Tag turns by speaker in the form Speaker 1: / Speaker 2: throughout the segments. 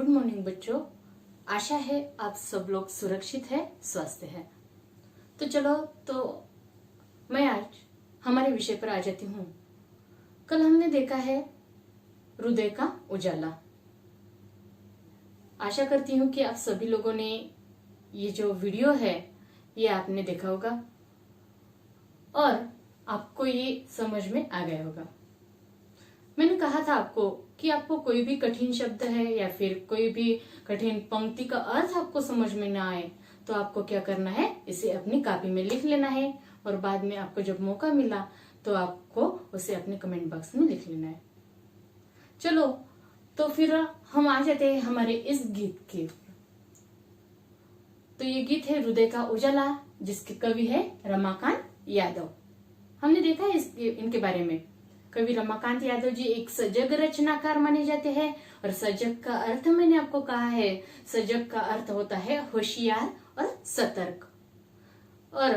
Speaker 1: Good morning बच्चों। आशा है आप सब लोग सुरक्षित है, स्वस्थ है। तो चलो मैं आज हमारे विषय पर आ जाती हूँ। कल हमने देखा है हृदय का उजाला। आशा करती हूँ कि आप सभी लोगों ने ये जो वीडियो है ये आपने देखा होगा और आपको ये समझ में आ गया होगा। मैंने कहा था आपको कि आपको कोई भी कठिन शब्द है या फिर कोई भी कठिन पंक्ति का अर्थ आपको समझ में ना आए तो आपको क्या करना है, इसे अपनी कॉपी में लिख लेना है और बाद में आपको जब मौका मिला तो आपको उसे अपने कमेंट बॉक्स में लिख लेना है। चलो तो फिर हम आ जाते हैं हमारे इस गीत के। तो ये गीत है हृदय का उजाला, जिसके कवि है रमाकांत यादव। हमने देखा है इनके बारे में। कवि रमाकांत यादव जी एक सजग रचनाकार माने जाते हैं और सजग का अर्थ मैंने आपको कहा है, सजग का अर्थ होता है होशियार और सतर्क। और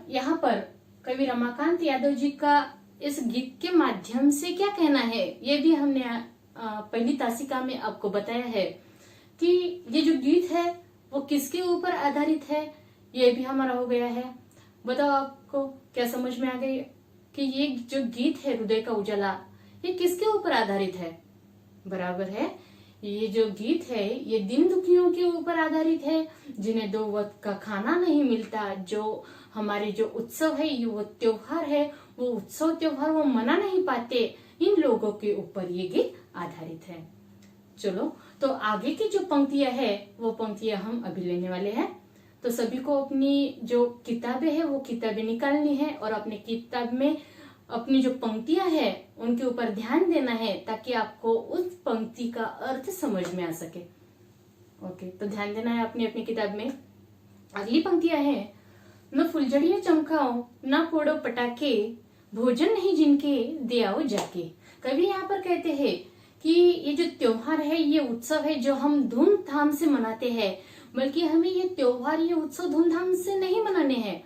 Speaker 1: यहाँ पर कवि रमाकांत यादव जी का इस गीत के माध्यम से क्या कहना है ये भी हमने पहली तासिका में आपको बताया है कि ये जो गीत है वो किसके ऊपर आधारित है, ये भी हमारा हो गया है। बताओ आपको क्या समझ में आ गई कि ये जो गीत है हृदय का उजाला ये किसके ऊपर आधारित है? बराबर है, ये जो गीत है ये दिन दुखियों के ऊपर आधारित है, जिन्हें दो वक्त का खाना नहीं मिलता। जो हमारे जो उत्सव है, ये वो त्योहार है, वो उत्सव त्योहार वो मना नहीं पाते, इन लोगों के ऊपर ये गीत आधारित है। चलो तो आगे की जो पंक्तियां है वो पंक्तियां हम अभी लेने वाले हैं। तो सभी को अपनी जो किताबें है वो किताबें निकालनी है और अपने किताब में अपनी जो पंक्तियां है उनके ऊपर ध्यान देना है ताकि आपको उस पंक्ति का अर्थ समझ में आ सके। ओके, तो ध्यान देना है अपनी अपनी किताब में। अगली पंक्तियां है, न फुलझड़ियां चमकाओ न फोड़ो पटाखे, भोजन नहीं जिनके दे आओ जाके। कवि यहाँ पर कहते हैं कि ये जो त्योहार है ये उत्सव है जो हम धूमधाम से मनाते हैं, बल्कि हमें ये त्योहार ये उत्सव धूमधाम से नहीं मनाने हैं,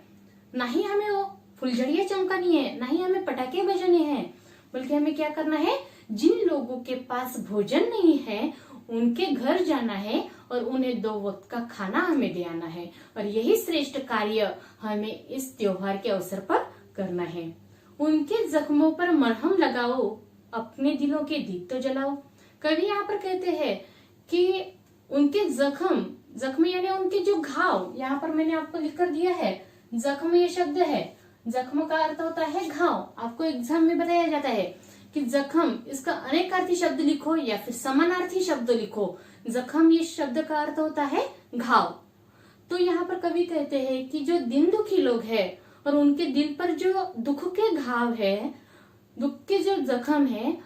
Speaker 1: ना ही हमें वो फुलझड़ियां चमकानी है, ना ही हमें पटाखे बजाने हैं, बल्कि हमें क्या करना है, जिन लोगों के पास भोजन नहीं है उनके घर जाना है और उन्हें दो वक्त का खाना हमें दे आना है। और यही श्रेष्ठ कार्य हमें इस त्योहार के अवसर पर करना है। उनके जख्मों पर मरहम लगाओ, अपने दिलों के दीप तो जलाओ। कवि यहाँ पर कहते हैं कि उनके जख्म यानी उनके जो घाव, यहाँ पर मैंने आपको लिख कर दिया है, जख्म ये शब्द है, जख्म का अर्थ होता है घाव। आपको एग्जाम में बताया जाता है कि जख्म इसका अनेकार्थी शब्द लिखो या फिर समानार्थी शब्द लिखो। जख्म ये शब्द का अर्थ होता है घाव। तो यहाँ पर कवि कहते हैं कि जो दिन दुखी लोग हैं और उनके दिल पर जो दुख के घाव है, दुख के जो जख्म है,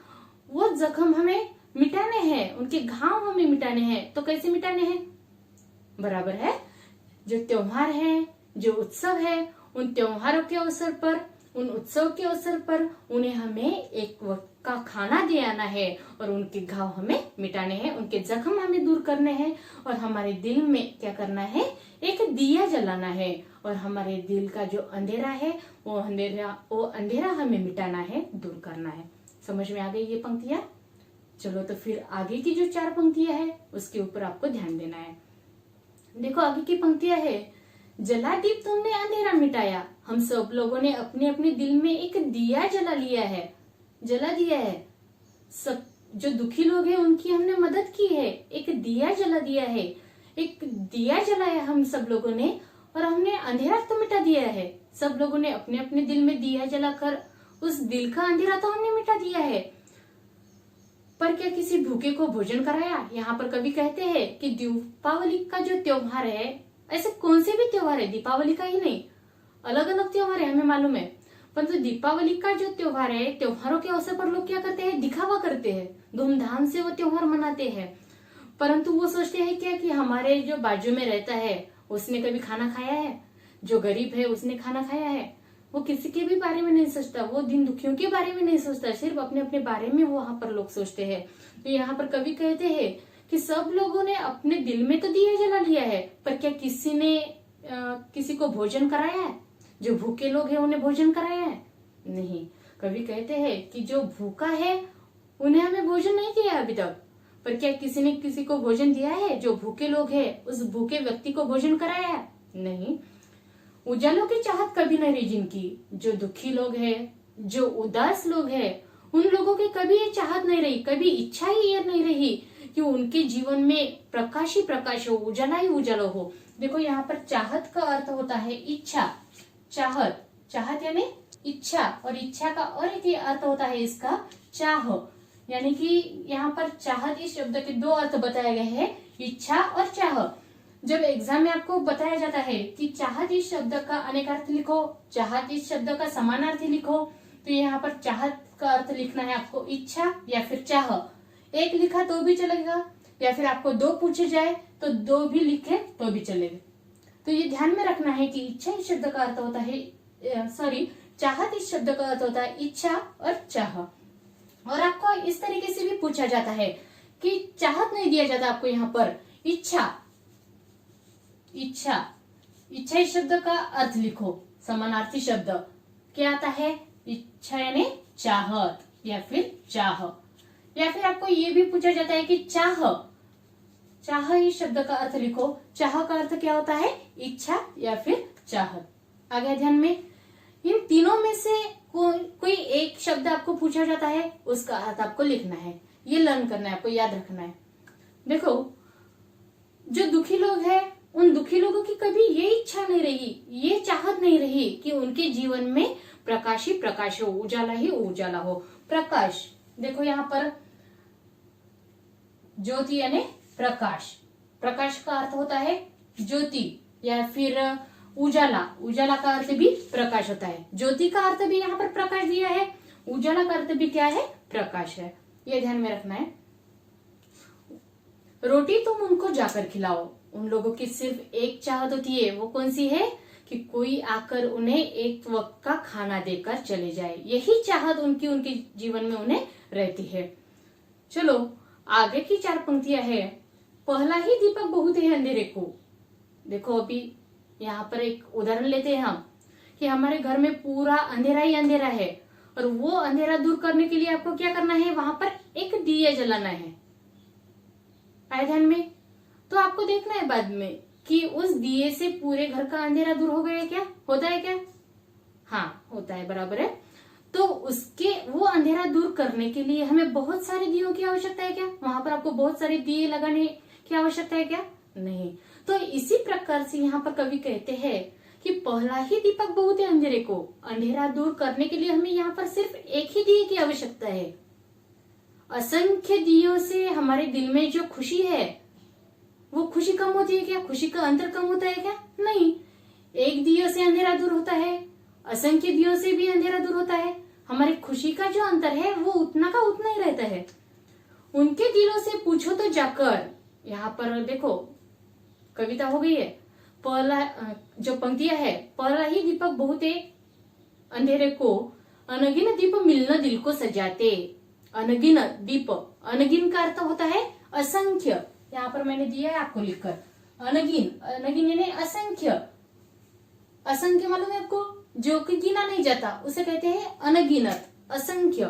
Speaker 1: वो जख्म हमें मिटाने हैं, उनके घाव हमें मिटाने हैं। तो कैसे मिटाने हैं? बराबर है, जो त्योहार है, जो उत्सव है, उन त्योहारों के अवसर पर, उन उत्सव के अवसर पर उन्हें हमें एक वक्त का खाना दे आना है और उनके घाव हमें मिटाने हैं, उनके जख्म हमें दूर करने हैं और हमारे दिल में क्या करना है, एक दिया जलाना है और हमारे दिल का जो अंधेरा है वो अंधेरा हमें मिटाना है, दूर करना है। समझ में आ गई ये पंक्तियां? चलो तो फिर आगे की जो 4 पंक्तियां है उसके ऊपर आपको ध्यान देना है। देखो आगे की पंक्तियां है, जला दीप तुमने अंधेरा मिटाया, हम सब लोगों ने अपने अपने दिल में एक दिया जला लिया है, जला दिया है। सब जो दुखी लोग हैं उनकी हमने मदद की है, एक दिया जला दिया है, एक दिया जलाया हम सब लोगों ने और हमने अंधेरा तो मिटा दिया है। सब लोगों ने अपने अपने दिल में दिया जलाकर उस दिल का अंधेरा तो हमने मिटा दिया है। पर क्या किसी भूखे को भोजन कराया? यहाँ पर कवि कहते हैं कि दीपावली का जो त्योहार है, ऐसे कौन से भी त्योहार है, दीपावली का ही नहीं, अलग अलग त्योहार है हमें मालूम है, परंतु दीपावली का जो त्योहार है, त्योहारों के अवसर पर लोग क्या करते हैं, दिखावा करते हैं, धूमधाम से वो त्योहार मनाते हैं। परंतु वो सोचते हैं क्या कि हमारे जो बाजू में रहता है उसने कभी खाना खाया है, जो गरीब है उसने खाना खाया है, वो किसी के भी बारे में नहीं सोचता, वो दिन दुखियों के बारे में नहीं सोचता, सिर्फ अपने अपने बारे में वहां पर लोग सोचते हैं। तो यहाँ पर कवि कहते हैं कि सब लोगों ने अपने दिल में तो दिया जला लिया है, पर क्या किसी ने किसी को भोजन कराया है? जो भूखे लोग हैं उन्हें भोजन कराया है? नहीं। कवि कहते हैं कि जो भूखा है उन्हें हमें भोजन नहीं दिया अभी तक, पर क्या किसी ने किसी को भोजन दिया है? जो भूखे लोग हैं उस भूखे व्यक्ति को भोजन कराया है? नहीं। उजालों की चाहत कभी नहीं रही जिनकी, जो दुखी लोग हैं, जो उदास लोग हैं, उन लोगों की कभी ये चाहत नहीं रही, कभी इच्छा ही ये नहीं रही कि उनके जीवन में प्रकाश ही प्रकाश हो, उजाला ही उजाला हो। देखो यहाँ पर चाहत का अर्थ होता है इच्छा। चाहत, चाहत यानी इच्छा, और इच्छा का और एक अर्थ होता है इसका चाह। यानी कि यहाँ पर चाहत इस शब्द के दो अर्थ बताए गए हैं, इच्छा और चाह। जब एग्जाम में आपको बताया जाता है कि चाहत इस शब्द का अनेकार्थ लिखो, चाहत इस शब्द का समानार्थी लिखो, तो यहाँ पर चाहत का अर्थ लिखना है आपको इच्छा या फिर चाह। एक लिखा तो भी चलेगा, या फिर आपको दो पूछे जाए तो दो भी लिखे तो भी चलेगा। तो ये ध्यान में रखना है कि इच्छा इस शब्द का अर्थ होता है, चाहत इस शब्द का अर्थ होता है इच्छा और चाह। और आपको इस तरीके से भी पूछा जाता है कि चाहत नहीं दिया जाता आपको, यहाँ पर इच्छा, इच्छा, इच्छा इस शब्द का अर्थ लिखो, समानार्थी शब्द क्या आता है? इच्छा यानी चाहत या फिर चाह। या फिर आपको ये भी पूछा जाता है कि चाह, चाह इस शब्द का अर्थ लिखो, चाह का अर्थ क्या होता है? इच्छा या फिर चाहत। आ गया ध्यान में? इन तीनों में से कोई एक शब्द आपको पूछा जाता है, उसका अर्थ आपको लिखना है। ये लर्न करना है, आपको याद रखना है। देखो जो दुखी लोग हैं, उन दुखी लोगों की कभी ये इच्छा नहीं रही, ये चाहत नहीं रही कि उनके जीवन में प्रकाश ही प्रकाश हो, उजाला ही उजाला हो। प्रकाश, देखो यहाँ पर ज्योति यानी प्रकाश, प्रकाश का अर्थ होता है ज्योति या फिर उजाला, उजाला का अर्थ भी प्रकाश होता है। ज्योति का अर्थ भी यहाँ पर प्रकाश दिया है, उजाला का अर्थ भी क्या है? प्रकाश है। ये ध्यान में रखना है। रोटी तुम उनको जाकर खिलाओ, उन लोगों की सिर्फ एक चाहत होती है, वो कौन सी है? कि कोई आकर उन्हें एक वक्त का खाना देकर चले जाए। यही चाहत उनके जीवन में उन्हें रहती है। चलो आगे की चार पंक्तियां है। पहला ही दीपक बहुत है अंधेरे को। देखो अभी यहाँ पर एक उदाहरण लेते हैं हम कि हमारे घर में पूरा अंधेरा ही अंधेरा है, और वो अंधेरा दूर करने के लिए आपको क्या करना है? वहां पर एक दिया जलाना है। आए ध्यान में? तो आपको देखना है बाद में कि उस दिए से पूरे घर का अंधेरा दूर हो गया क्या? होता है क्या? हाँ होता है, बराबर है। तो उसके वो अंधेरा दूर करने के लिए हमें बहुत सारे दियों की आवश्यकता है क्या? वहां पर आपको बहुत सारे दिए लगाने की आवश्यकता है क्या? नहीं। तो इसी प्रकार से यहाँ पर कवि कहते हैं कि पहला ही दीपक बहुत है अंधेरे को। अंधेरा दूर करने के लिए हमें यहाँ पर सिर्फ एक ही दिए की आवश्यकता है। असंख्य दियों से हमारे दिल में जो खुशी है वो खुशी कम होती है क्या? खुशी का अंतर कम होता है क्या? नहीं। एक दियो से अंधेरा दूर होता है, असंख्य दियों से भी अंधेरा दूर होता है। हमारी खुशी का जो अंतर है वो उतना का उतना ही रहता है। उनके दिलों से पूछो तो जाकर, यहाँ पर देखो कविता हो गई है। पहला जो पंक्तियां है, पहला ही दीपक बहुत है अंधेरे को, अनगिन दीप मिलना दिल को सजाते। अनगिन दीप, अनगिन का अर्थ होता है असंख्य। यहाँ पर मैंने दिया है आपको लिखकर, अनगिन, अनगिन यानी असंख्य। असंख्य मालूम है आपको? जो कि गिना नहीं जाता उसे कहते हैं अनगिनत, असंख्य।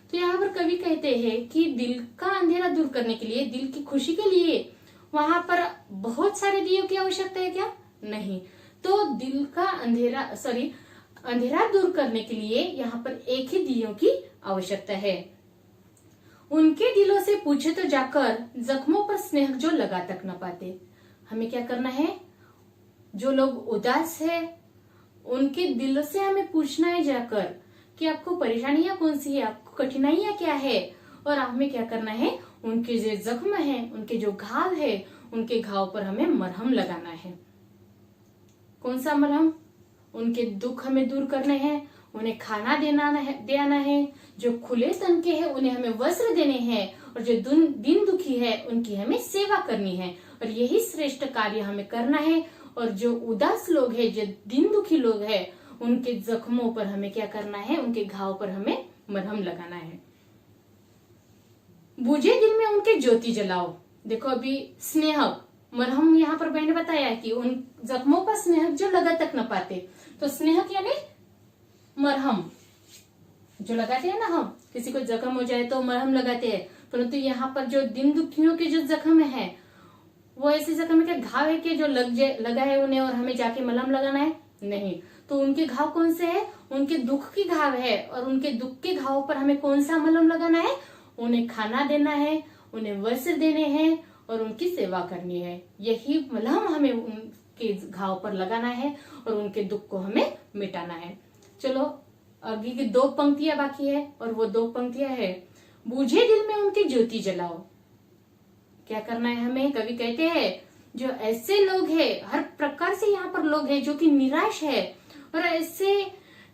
Speaker 1: तो यहाँ पर कवि कहते हैं कि दिल का अंधेरा दूर करने के लिए, दिल की खुशी के लिए वहां पर बहुत सारे दियों की आवश्यकता है क्या? नहीं। तो दिल का अंधेरा अंधेरा दूर करने के लिए यहाँ पर एक ही दियों की आवश्यकता है। उनके दिलों से पूछे तो जाकर, जख्मों पर स्नेह जो लगा तक न पाते। हमें क्या करना है? जो लोग उदास है उनके दिलों से हमें पूछना है जाकर कि आपको परेशानियां कौन सी है, आपको कठिनाइयां क्या है, और हमें क्या करना है? उनके जो जख्म है, उनके जो घाव है, उनके घाव पर हमें मरहम लगाना है। कौन सा मरहम? उनके दुख हमें दूर करने हैं, उन्हें खाना देना है। जो खुले तन के हैं उन्हें हमें वस्त्र देने हैं, और जो दिन दुखी है उनकी हमें सेवा करनी है, और यही श्रेष्ठ कार्य हमें करना है। और जो उदास लोग हैं, जो दिन दुखी लोग हैं, उनके जख्मों पर हमें क्या करना है? उनके घाव पर हमें मरहम लगाना है। बुझे दिल में उनके ज्योति जलाओ। देखो अभी स्नेह, मरहम यहाँ पर मैंने बताया कि उन जख्मों पर स्नेह जो लगा तक न पाते। तो स्नेह यानी मरहम जो लगाते हैं ना, हम किसी को जख्म हो जाए तो मरहम लगाते हैं, परंतु यहाँ पर जो दीन दुखियों के जो जख्म है वो ऐसे जख्म है कि घाव है कि जो लगा है उन्हें और हमें जाके मलहम लगाना है, नहीं। तो उनके घाव कौन से है? उनके दुख की घाव है, और उनके दुख के घाव पर हमें कौन सा मलहम लगाना है? उन्हें खाना देना है, उन्हें वस्त्र देने हैं और उनकी सेवा करनी है। यही मलहम हमें उनके घाव पर लगाना है और उनके दुख को हमें मिटाना है। चलो आगे की 2 पंक्तियां बाकी है, और वो 2 पंक्तियां है, बूझे दिल में उनकी ज्योति जलाओ। क्या करना है हमें? कवि कहते हैं जो ऐसे लोग हैं, हर प्रकार से यहाँ पर लोग हैं जो कि निराश है, और ऐसे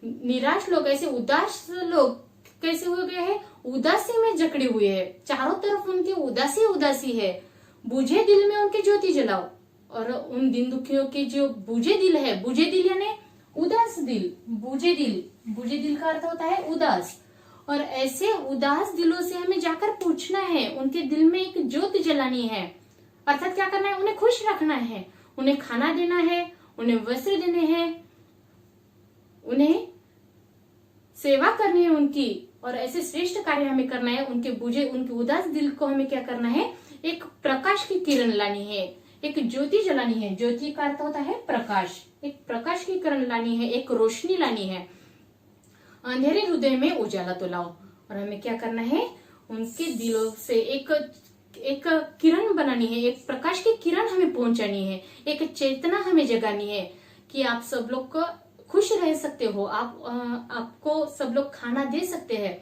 Speaker 1: निराश लोग, ऐसे उदास लोग कैसे हो गए हैं? उदासी में जकड़े हुए हैं, चारों तरफ उनकी उदासी उदासी है। बूझे दिल में उनकी ज्योति जलाओ। और उन दिन दुखियों के जो बूझे दिल है, बूझे दिल यानी उदास दिल, बूझे दिल का अर्थ होता है उदास। और ऐसे उदास दिलों से हमें जाकर पूछना है, उनके दिल में एक ज्योति जलानी है। अर्थात क्या करना है? उन्हें खुश रखना है, उन्हें खाना देना है, उन्हें वस्त्र देने हैं, उन्हें सेवा करनी है उनकी, और ऐसे श्रेष्ठ कार्य हमें करना है। उनके उदास दिल को हमें क्या करना है? एक प्रकाश की किरण लानी है, एक ज्योति जलानी है। ज्योति का अर्थ होता है प्रकाश, एक प्रकाश की किरण लानी है, एक रोशनी लानी है। अंधेरे हृदय में उजाला तो लाओ। और हमें क्या करना है? उनके दिलों से एक किरण बनानी है, एक प्रकाश की किरण हमें पहुंचानी है, एक चेतना हमें जगानी है कि आप सब लोग को खुश रह सकते हो, आपको सब लोग खाना दे सकते हैं,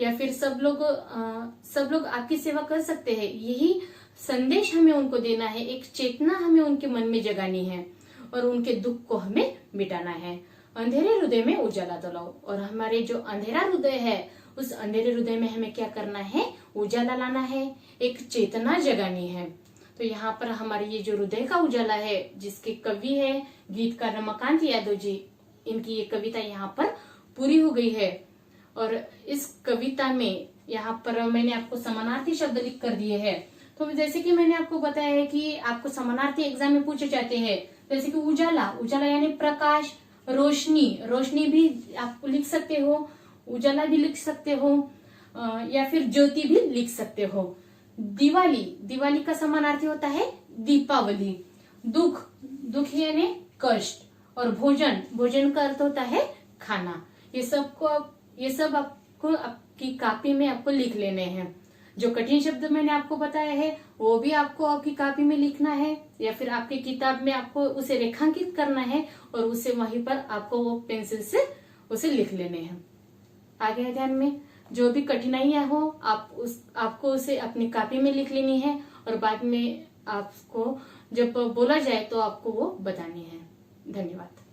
Speaker 1: या फिर सब लोग आपकी सेवा कर सकते हैं। यही संदेश हमें उनको देना है, एक चेतना हमें उनके मन में जगानी है, और उनके दुख को हमें मिटाना है। अंधेरे हृदय में उजाला तो लाओ। और हमारे जो अंधेरा हृदय है, उस अंधेरे हृदय में हमें क्या करना है? उजाला लाना है, एक चेतना जगानी है। तो यहाँ पर हमारे ये जो हृदय का उजाला है, जिसके कवि है गीतकार रमाकांत यादव जी, इनकी ये कविता यहाँ पर पूरी हो गई है। और इस कविता में यहाँ पर मैंने आपको समानार्थी शब्द लिख कर दिए हैं। तो जैसे कि मैंने आपको बताया है कि आपको समानार्थी एग्जाम में पूछे जाते हैं, जैसे कि उजाला यानी प्रकाश, रोशनी भी आप लिख सकते हो, उजाला भी लिख सकते हो, या फिर ज्योति भी लिख सकते हो। दिवाली का समानार्थी होता है दीपावली। दुख यानी कष्ट, और भोजन का अर्थ होता है खाना। ये सब आपको आपकी कॉपी में आपको लिख लेने हैं। जो कठिन शब्द मैंने आपको बताया है वो भी आपको आपकी कॉपी में लिखना है, या फिर आपकी किताब में आपको उसे रेखांकित करना है, और उसे वहीं पर आपको वो पेंसिल से उसे लिख लेने हैं। आगे ध्यान में जो भी कठिनाइयां हो आपको उसे अपनी कॉपी में लिख लेनी है, और बाद में आपको जब बोला जाए तो आपको वो बतानी है। धन्यवाद।